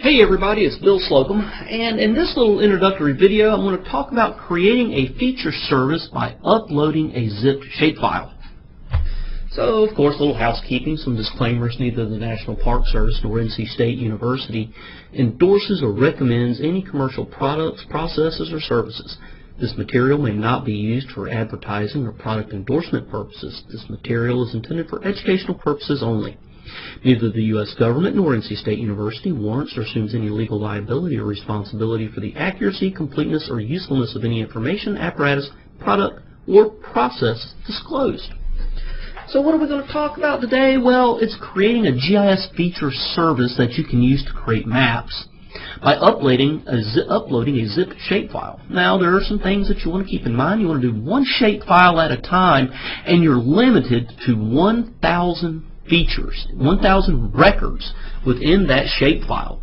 Hey everybody, it's Bill Slocum, and in this little introductory video I'm going to talk about creating a feature service by uploading a zipped shapefile. So, of course, a little housekeeping, some disclaimers. Neither the National Park Service nor NC State University endorses or recommends any commercial products, processes, or services. This material may not be used for advertising or product endorsement purposes. This material is intended for educational purposes only. Neither the U.S. government nor NC State University warrants or assumes any legal liability or responsibility for the accuracy, completeness, or usefulness of any information, apparatus, product, or process disclosed. So what are we going to talk about today? Well, it's creating a GIS feature service that you can use to create maps by uploading a zipped shapefile. Now, there are some things that you want to keep in mind. You want to do one shapefile at a time, and you're limited to 1,000 features, 1,000 records within that shapefile.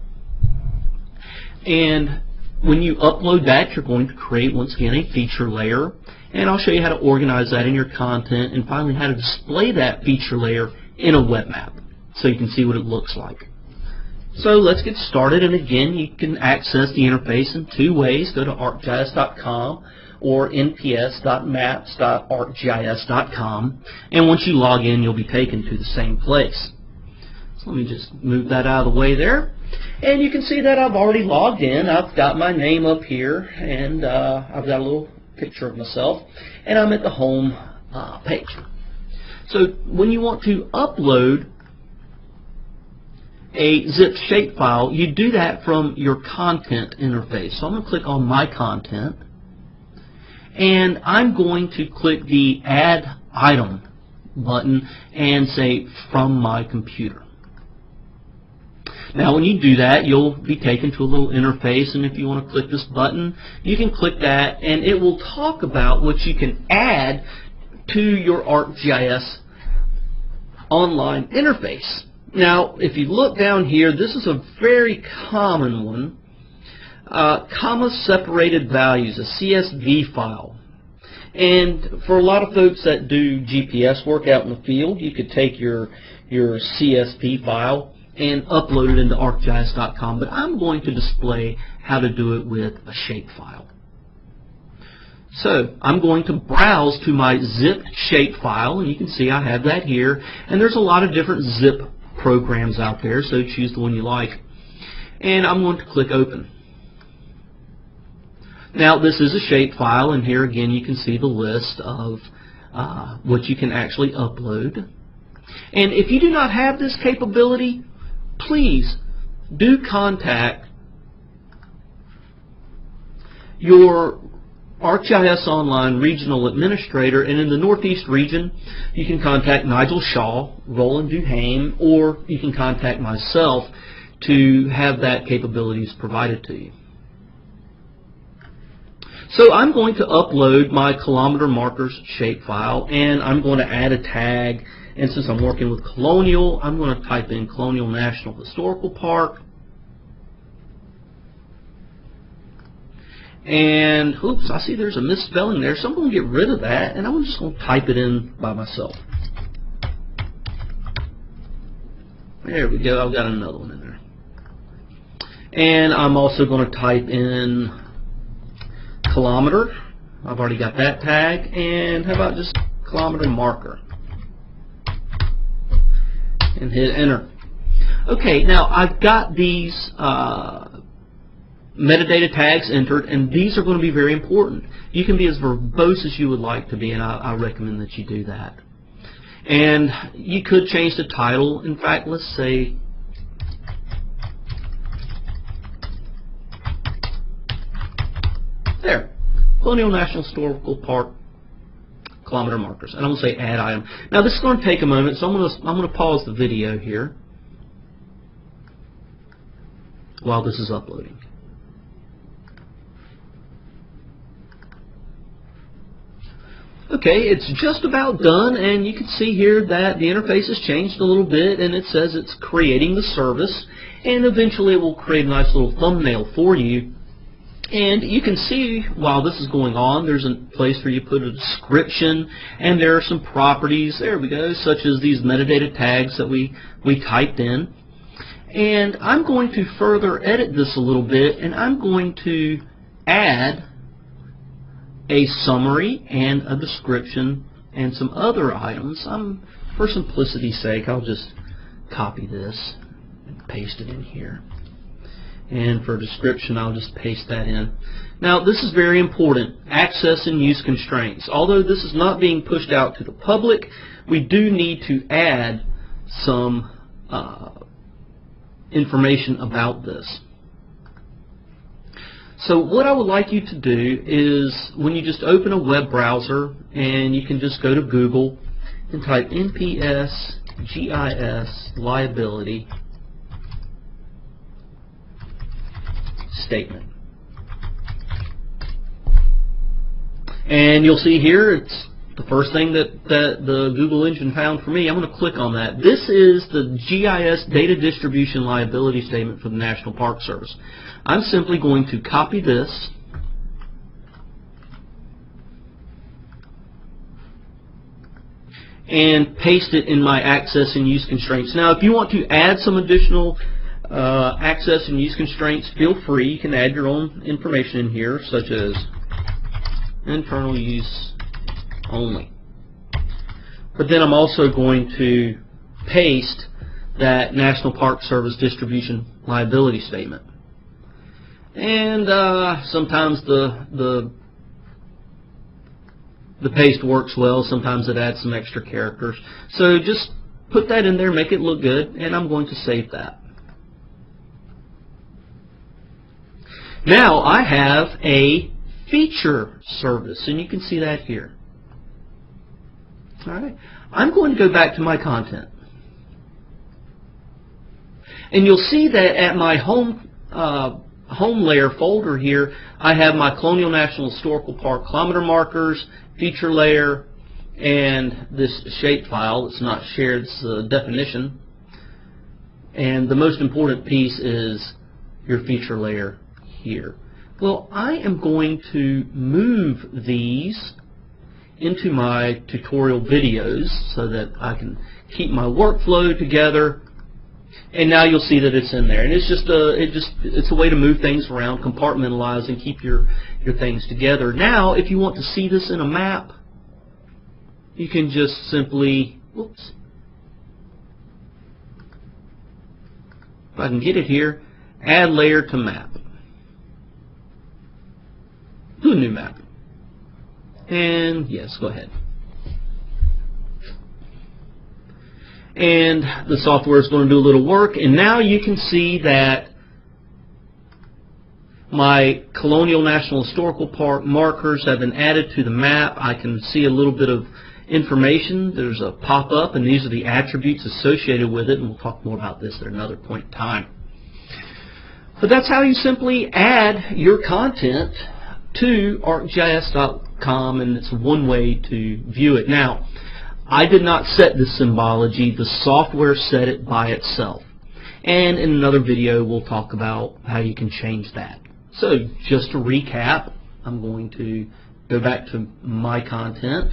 And when you upload that, you're going to create, once again, a feature layer. And I'll show you how to organize that in your content, and finally how to display that feature layer in a web map so you can see what it looks like. So let's get started. And again, you can access the interface in two ways. Go to ArcGIS.com or nps.maps.arcgis.com, and once you log in, you'll be taken to the same place. So let me just move that out of the way there, and you can see that I've already logged in. I've got my name up here, and I've got a little picture of myself, and I'm at the home page. So when you want to upload a zipped shapefile, you do that from your content interface. So I'm going to click on my content, and I'm going to click the Add Item button and say From My Computer. Now when you do that, you'll be taken to a little interface, and if you want to click this button, you can click that, and it will talk about what you can add to your ArcGIS online interface. Now, if you look down here, this is a very common one. Comma-separated values, a CSV file. And for a lot of folks that do GPS work out in the field, you could take your CSV file and upload it into ArcGIS.com. But I'm going to display how to do it with a shapefile. So I'm going to browse to my zipped shapefile, and you can see I have that here. And there's a lot of different zip programs out there, so choose the one you like. And I'm going to click Open. Now this is a shapefile, and here again you can see the list of what you can actually upload. And if you do not have this capability, please do contact your ArcGIS Online Regional Administrator, and in the Northeast region you can contact Nigel Shaw, Roland Duhame, or you can contact myself to have that capabilities provided to you. So I'm going to upload my kilometer markers shapefile, and I'm going to add a tag, and since I'm working with Colonial, I'm going to type in Colonial National Historical Park. And, oops, I see there's a misspelling there, so I'm going to get rid of that, and I'm just going to type it in by myself. There we go, I've got another one in there. And I'm also going to type in kilometer. I've already got that tag. And how about just kilometer marker? And hit enter. Okay, now I've got these metadata tags entered, and these are going to be very important. You can be as verbose as you would like to be, and I recommend that you do that. And you could change the title. In fact, let's say there, Colonial National Historical Park kilometer markers, and I'm going to say Add Item. Now this is going to take a moment, so I'm going to pause the video here while this is uploading. Okay, it's just about done, and you can see here that the interface has changed a little bit, and it says it's creating the service, and eventually it will create a nice little thumbnail for you. And you can see while this is going on, there's a place where you put a description, and there are some properties, there we go, such as these metadata tags that we typed in. And I'm going to further edit this a little bit, and I'm going to add a summary and a description and some other items. For simplicity's sake, I'll just copy this and paste it in here. And for description, I'll just paste that in. Now, this is very important, access and use constraints. Although this is not being pushed out to the public, we do need to add some information about this. So what I would like you to do is, when you just open a web browser, and you can just go to Google and type NPS GIS liability statement. And you'll see here it's the first thing that the Google engine found for me. I'm going to click on that. This is the GIS data distribution liability statement for the National Park Service. I'm simply going to copy this and paste it in my access and use constraints. Now, if you want to add some additional access and use constraints, feel free. You can add your own information in here, such as internal use only. But then I'm also going to paste that National Park Service distribution liability statement. And sometimes the paste works well, sometimes it adds some extra characters. So just put that in there, make it look good, and I'm going to save that. Now I have a feature service, and you can see that here. Alright, I'm going to go back to my content. And you'll see that at my home layer folder here, I have my Colonial National Historical Park kilometer markers, feature layer, and this shapefile. It's not shared, it's a definition. And the most important piece is your feature layer here. Well, I am going to move these into my tutorial videos so that I can keep my workflow together. And now you'll see that it's in there. And it's just it's a way to move things around, compartmentalize, and keep your things together. Now, if you want to see this in a map, you can just simply, whoops, if I can get it here, add layer to map. Do a new map. And yes, go ahead. And the software is going to do a little work, and now you can see that my Colonial National Historical Park markers have been added to the map. I can see a little bit of information. There's a pop-up, and these are the attributes associated with it, and we'll talk more about this at another point in time. But that's how you simply add your content to ArcGIS.com, and it's one way to view it. Now, I did not set this symbology. The software set it by itself. And in another video, we'll talk about how you can change that. So, just to recap, I'm going to go back to my content.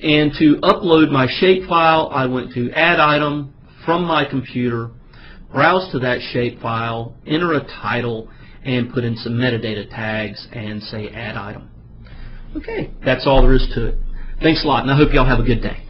And to upload my shapefile, I went to Add Item from my computer, browse to that shapefile, enter a title, and put in some metadata tags and say Add Item. Okay, that's all there is to it. Thanks a lot, and I hope y'all have a good day.